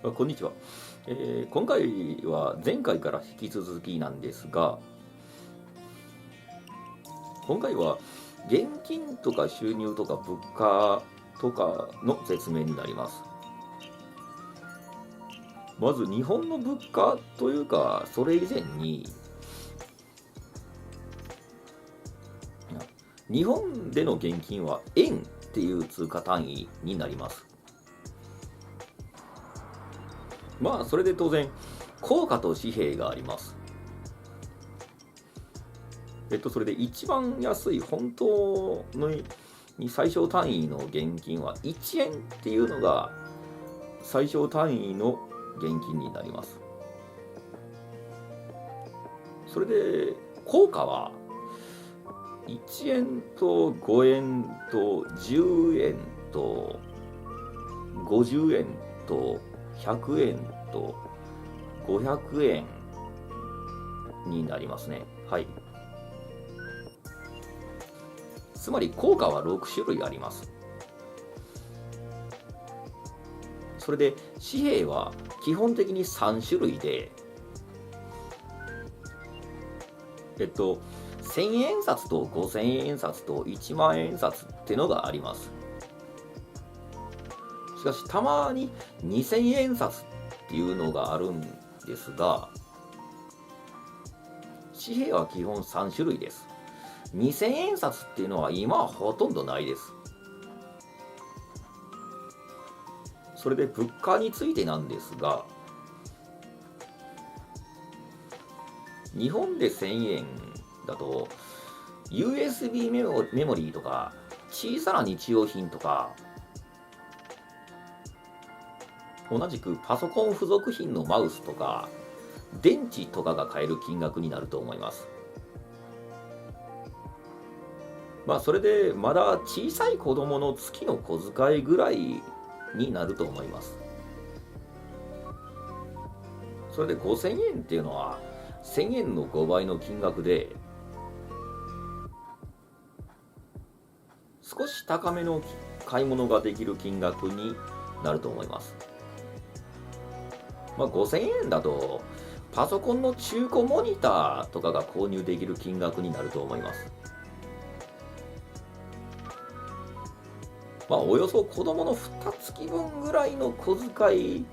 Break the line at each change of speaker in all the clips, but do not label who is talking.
こんにちは。今回は前回から引き続きなんですが、今回は現金とか収入とか物価とかの説明になります。まず日本の物価というか、それ以前に、日本での現金は円っていう通貨単位になります。まあそれで当然硬貨と紙幣があります。それで一番安い本当に最小単位の現金は1円っていうのが最小単位の現金になります。それで硬貨は1円と5円と10円と50円と100円と500円になりますね。はい。つまり硬貨は6種類あります。それで紙幣は基本的に3種類で、1000円札と5000円札と1万円札ってのがあります。しかしたまに2000円札っていうのがあるんですが、紙幣は基本3種類です。2000円札っていうのは今はほとんどないです。それで物価についてなんですが、日本で1000円だと USB メモリーとか小さな日用品とか、同じくパソコン付属品のマウスとか電池とかが買える金額になると思います。まあそれでまだ小さい子供の月の小遣いぐらいになると思います。それで5000円っていうのは1000円の5倍の金額で、少し高めの買い物ができる金額になると思います。まあ、5000円だとパソコンの中古モニターとかが購入できる金額になると思います。まあ、およそ子供の2月分ぐらいの小遣い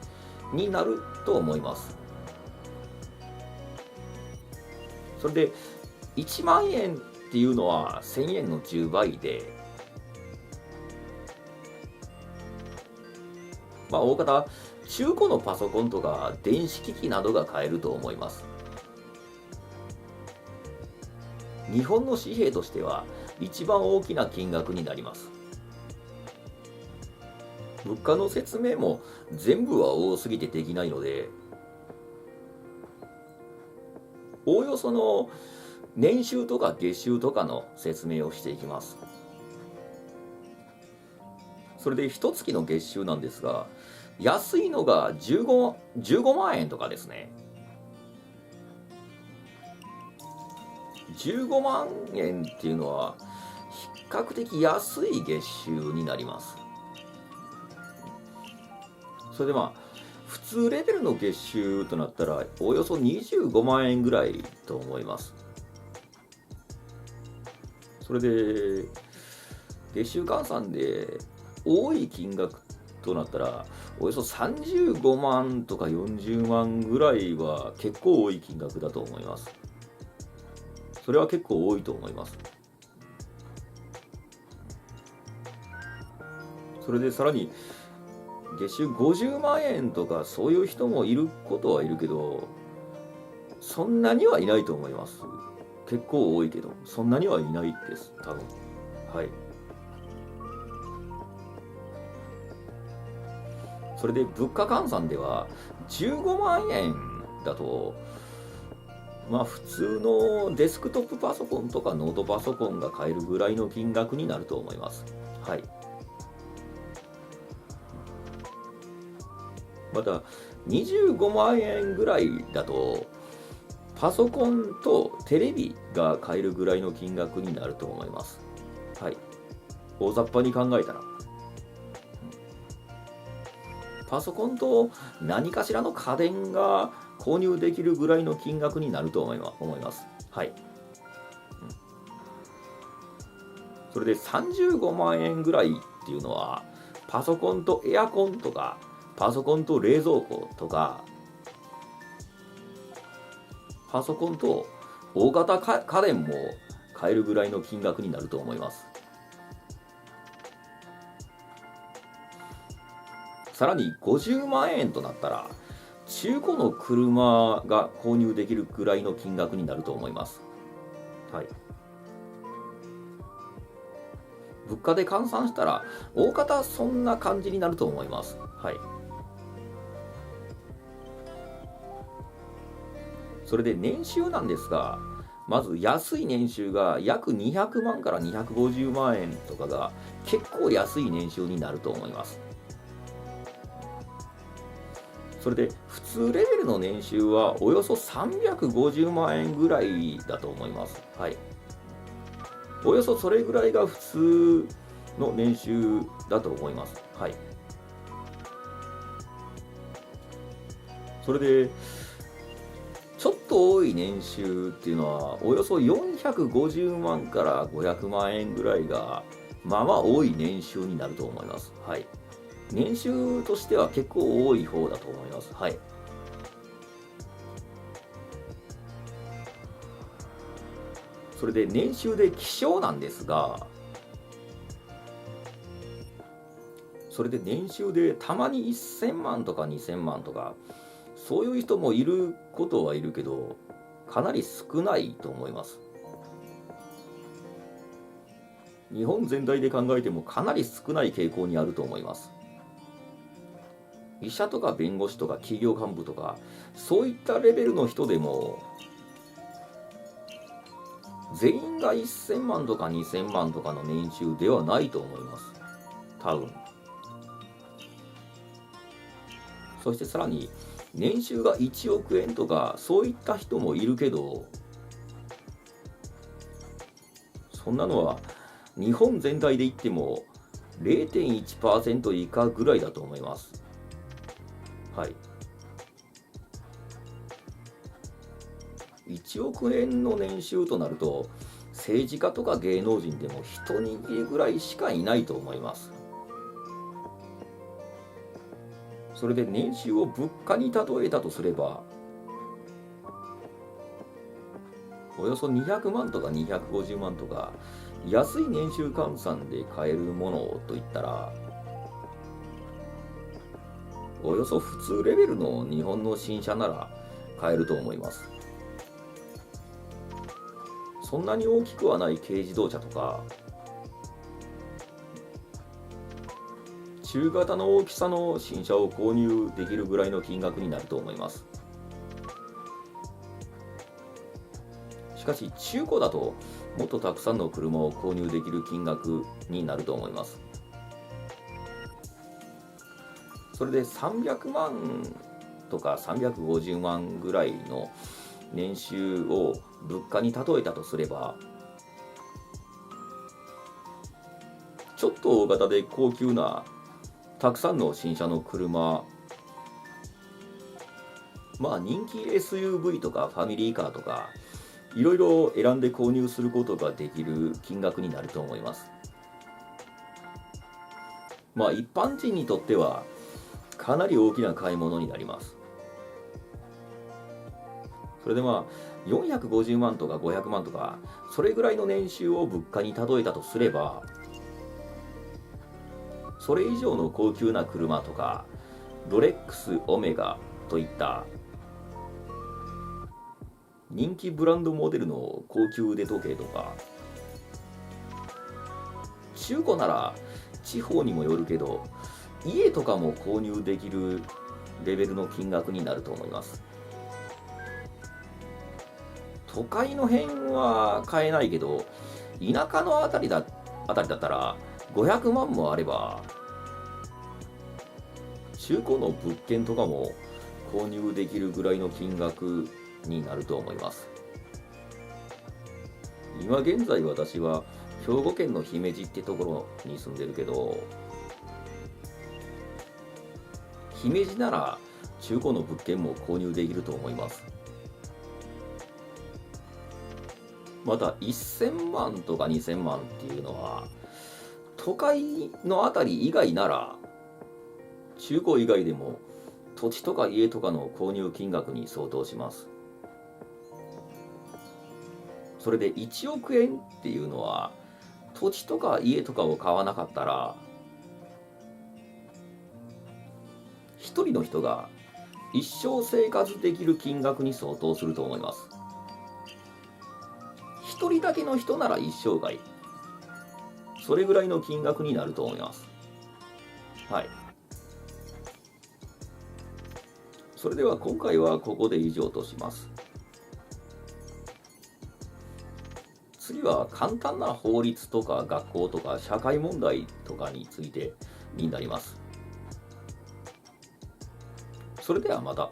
になると思います。それで1万円っていうのは1000円の10倍で、まあ大方中古のパソコンとか電子機器などが買えると思います。日本の紙幣としては一番大きな金額になります。物価の説明も全部は多すぎてできないので、おおよその年収とか月収とかの説明をしていきます。それで一月の月収なんですが、安いのが15万円とかですね。15万円っていうのは比較的安い月収になります。それでまあ普通レベルの月収となったらおよそ25万円ぐらいと思います。それで月収換算で多い金額となったらおよそ35万とか40万ぐらいは結構多い金額だと思います。それは結構多いと思います。それでさらに月収50万円とかそういう人もいることはいるけど、そんなにはいないと思います。結構多いけどそんなにはいないです多分。はい。それで物価換算では15万円だと、まあ普通のデスクトップパソコンとかノートパソコンが買えるぐらいの金額になると思います。はい。また25万円ぐらいだとパソコンとテレビが買えるぐらいの金額になると思います。はい。大雑把に考えたら、パソコンと何かしらの家電が購入できるぐらいの金額になると思います。はい。それで35万円ぐらいっていうのは、パソコンとエアコンとか、パソコンと冷蔵庫とか、パソコンと大型家電も買えるぐらいの金額になると思います。さらに50万円となったら、中古の車が購入できるぐらいの金額になると思います。はい。物価で換算したら、大方そんな感じになると思います。はい。それで年収なんですが、まず安い年収が約200万から250万円とかが結構安い年収になると思います。それで普通レベルの年収はおよそ350万円ぐらいだと思います。はい。およそそれぐらいが普通の年収だと思います。はい。それで、ちょっと多い年収っていうのは、およそ450万から500万円ぐらいが、まあまあ多い年収になると思います。はい。年収としては結構多い方だと思います。はい。それで年収で希少なんですが、それで年収でたまに1000万とか2000万とか、そういう人もいることはいるけど、かなり少ないと思います。日本全体で考えてもかなり少ない傾向にあると思います。医者とか弁護士とか企業幹部とか、そういったレベルの人でも、全員が1000万とか2000万とかの年収ではないと思います。多分。そしてさらに、年収が1億円とか、そういった人もいるけど、そんなのは日本全体で言っても 0.1% 以下ぐらいだと思います。はい。1億円の年収となると、政治家とか芸能人でも一握りぐらいしかいないと思います。それで年収を物価に例えたとすれば、およそ200万とか250万とか、安い年収換算で買えるものといったら、およそ普通レベルの日本の新車なら買えると思います。そんなに大きくはない軽自動車とか、中型の大きさの新車を購入できるぐらいの金額になると思います。しかし中古だともっとたくさんの車を購入できる金額になると思います。それで300万とか350万ぐらいの年収を物価に例えたとすれば、ちょっと大型で高級なたくさんの新車の車、まあ人気 SUV とかファミリーカーとか、いろいろ選んで購入することができる金額になると思います。まあ一般人にとってはかなり大きな買い物になります。それでまあ450万とか500万とか、それぐらいの年収を物価に例えたとすれば、それ以上の高級な車とか、ロレックス、オメガといった人気ブランドモデルの高級腕時計とか、中古なら地方にもよるけど、家とかも購入できるレベルの金額になると思います。都会の辺は買えないけど、田舎のあたりだったら500万もあれば、中古の物件とかも購入できるぐらいの金額になると思います。今現在私は兵庫県の姫路ってところに住んでるけど、姫路なら中古の物件も購入できると思います。また1000万とか2000万っていうのは都会のあたり以外なら、中古以外でも土地とか家とかの購入金額に相当します。それで1億円っていうのは土地とか家とかを買わなかったら、一人の人が一生生活できる金額に相当すると思います。一人だけの人なら一生涯それぐらいの金額になると思います。はい。それでは今回はここで以上とします。次は簡単な法律とか学校とか社会問題とかについてになります。それではまた。